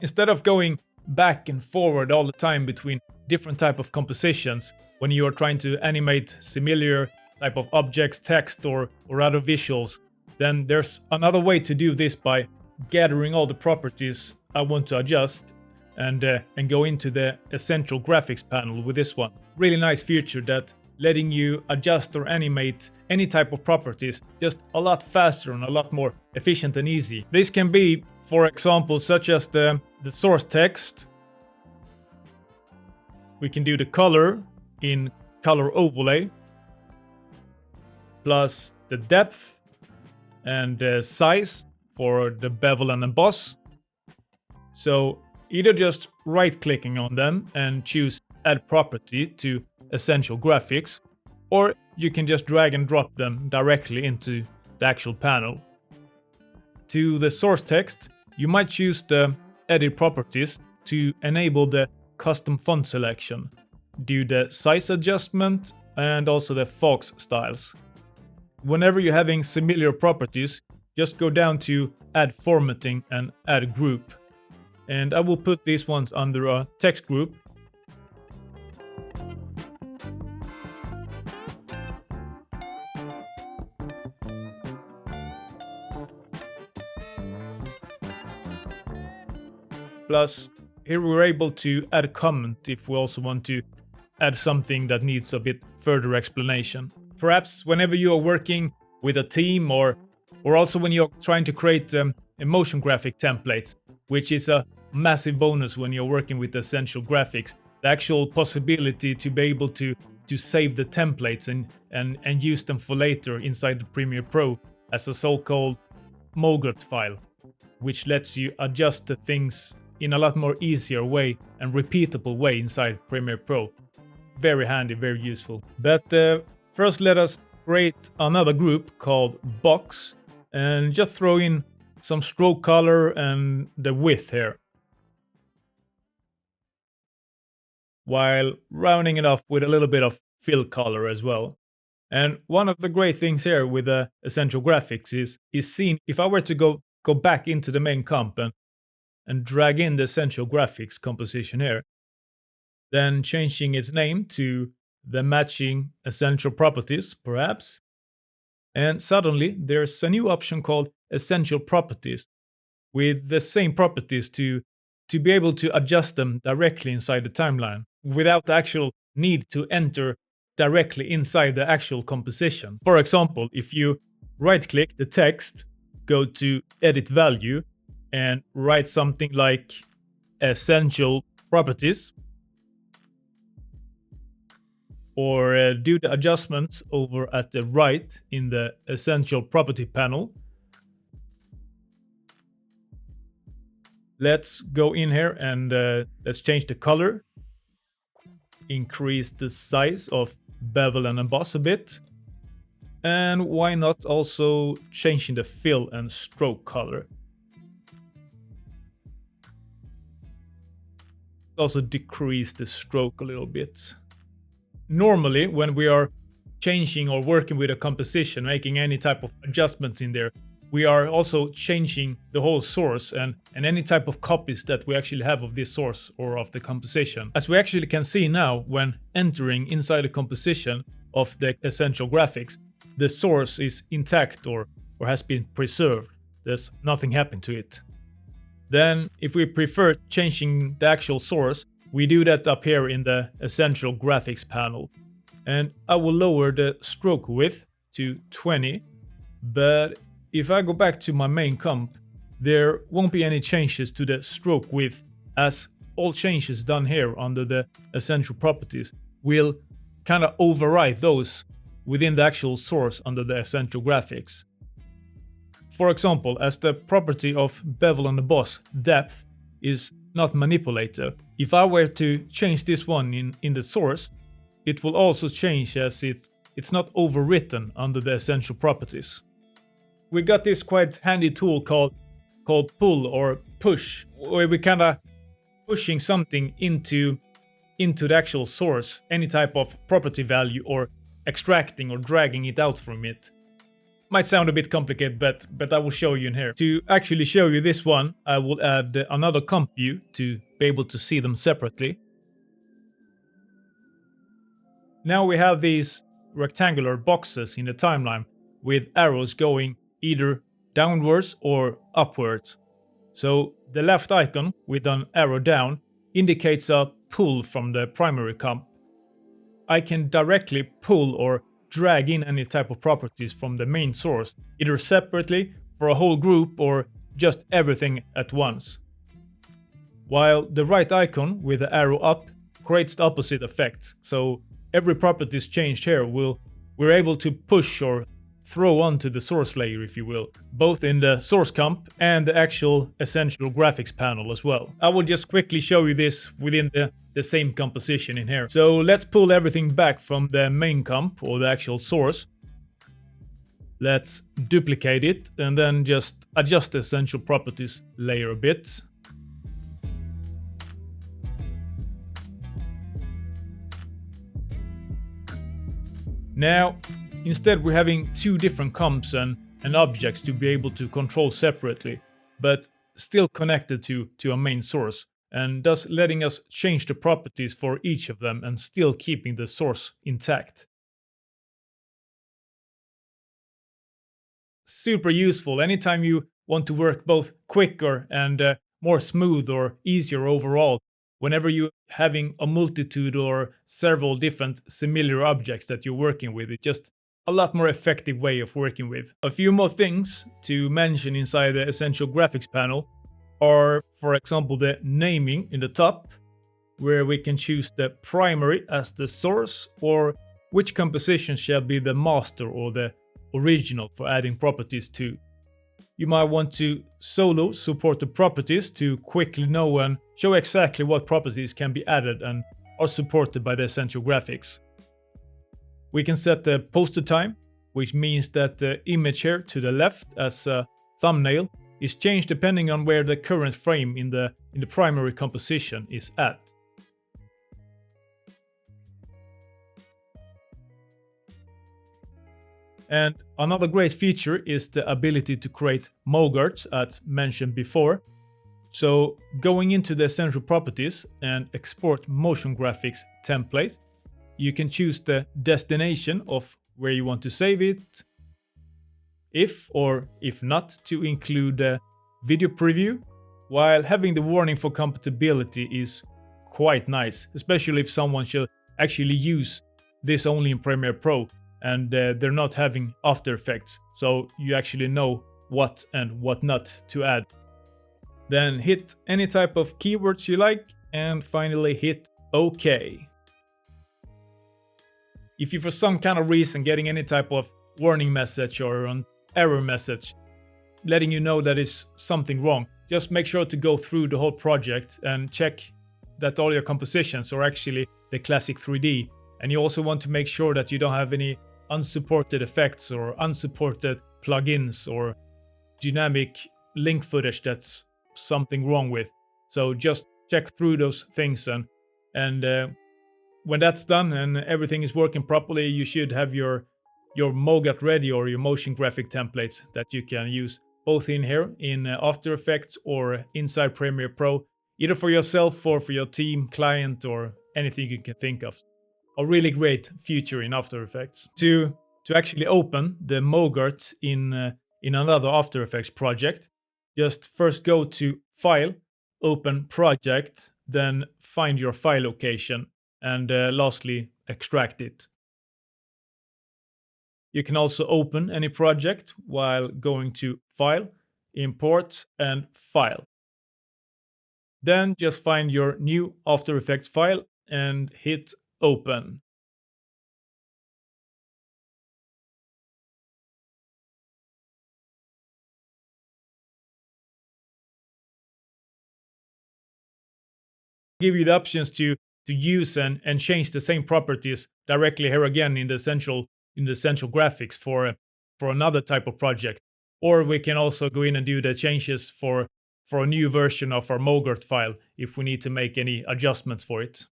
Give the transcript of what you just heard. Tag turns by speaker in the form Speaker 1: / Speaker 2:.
Speaker 1: Instead of going back and forward all the time between different type of compositions when you are trying to animate similar type of objects, text or other visuals, then there's another way to do this by gathering all the properties I want to adjust and go into the Essential Graphics panel with this one. Really nice feature that letting you adjust or animate any type of properties just a lot faster and a lot more efficient and easy. This can be, for example, such as the source text. We can do the color in color overlay, plus the depth and the size for the bevel and emboss. So either just right clicking on them and choose add property to Essential Graphics, or you can just drag and drop them directly into the actual panel. To the source text, you might choose the edit properties to enable the custom font selection, do the size adjustment and also the fonts styles. Whenever you're having similar properties, just go down to add formatting and add group. And I will put these ones under a text group. Plus, here we're able to add a comment if we also want to add something that needs a bit further explanation. Perhaps whenever you are working with a team or also when you're trying to create motion graphic templates, which is a massive bonus when you're working with Essential Graphics. The actual possibility to be able to save the templates and use them for later inside the Premiere Pro as a so-called MOGRT file, which lets you adjust the things in a lot more easier way and repeatable way inside Premiere Pro. Very handy, very useful. But first let us create another group called box and just throw in some stroke color and the width here, while rounding it off with a little bit of fill color as well. And one of the great things here with the Essential Graphics is seen if I were to go back into the main comp and drag in the Essential Graphics composition here, then changing its name to the matching Essential Properties, perhaps. And suddenly there's a new option called Essential Properties with the same properties to be able to adjust them directly inside the timeline without the actual need to enter directly inside the actual composition. For example, if you right-click the text, go to Edit Value, and write something like Essential Properties, or do the adjustments over at the right in the Essential Property panel. Let's go in here and let's change the color, increase the size of bevel and emboss a bit, and why not also changing the fill and stroke color. Also decrease the stroke a little bit. Normally, when we are changing or working with a composition, making any type of adjustments in there, we are also changing the whole source and any type of copies that we actually have of this source or of the composition. As we actually can see now, when entering inside the composition of the Essential Graphics, the source is intact or has been preserved. There's nothing happened to it. Then, if we prefer changing the actual source, we do that up here in the Essential Graphics panel. And I will lower the stroke width to 20, but if I go back to my main comp, there won't be any changes to the stroke width, as all changes done here under the Essential Properties will kind of override those within the actual source under the Essential Graphics. For example, as the property of bevel and emboss depth is not manipulated, if I were to change this one in the source, it will also change as it's not overwritten under the Essential Properties. We got this quite handy tool called pull or push, where we kind of pushing something into the actual source, any type of property value, or extracting or dragging it out from it. Might sound a bit complicated, but I will show you in here. To actually show you this one, I will add another comp view to be able to see them separately. Now we have these rectangular boxes in the timeline with arrows going either downwards or upwards. So the left icon with an arrow down indicates a pull from the primary comp. I can directly pull or drag in any type of properties from the main source, either separately for a whole group or just everything at once. While the right icon with the arrow up creates the opposite effect. So every property is changed here we're able to push or throw onto the source layer, if you will, both in the source comp and the actual essential graphics panel as well. I will just quickly show you this within the same composition in here. So let's pull everything back from the main comp or the actual source. Let's duplicate it and then just adjust the essential properties layer a bit. Now, instead we're having two different comps and objects to be able to control separately, but still connected to a main source, and thus letting us change the properties for each of them and still keeping the source intact. Super useful anytime you want to work both quicker and more smooth or easier overall. Whenever you're having a multitude or several different similar objects that you're working with, it's just a lot more effective way of working with. A few more things to mention inside the Essential Graphics panel are, for example, the naming in the top, where we can choose the primary as the source or which composition shall be the master or the original for adding properties to. You might want to solo support the properties to quickly know and show exactly what properties can be added and are supported by the Essential Graphics. We can set the poster time, which means that the image here to the left as a thumbnail is changed depending on where the current frame in the primary composition is at. And another great feature is the ability to create MOGRTs, as mentioned before. So going into the essential properties and export motion graphics template, you can choose the destination of where you want to save it, if or if not to include a video preview, while having the warning for compatibility is quite nice, especially if someone should actually use this only in Premiere Pro and they're not having After Effects, so you actually know what and what not to add. Then hit any type of keywords you like and finally hit OK. If you for some kind of reason getting any type of warning message or an error message letting you know that it's something wrong, just make sure to go through the whole project and check that all your compositions are actually the classic 3D. And you also want to make sure that you don't have any unsupported effects or unsupported plugins or dynamic link footage that's something wrong with. So just check through those things and when that's done and everything is working properly, you should have your MOGRT ready or your motion graphic templates that you can use both in here in After Effects or inside Premiere Pro, either for yourself or for your team, client, or anything you can think of. A really great feature in After Effects. To actually open the MOGRT in another After Effects project, just first go to File, Open Project, then find your file location, and lastly extract it. You can also open any project while going to File, Import, and File. Then just find your new After Effects file and hit Open. Give you the options to use and change the same properties directly here again in the essential graphics for another type of project. Or we can also go in and do the changes for a new version of our MOGRT file if we need to make any adjustments for it.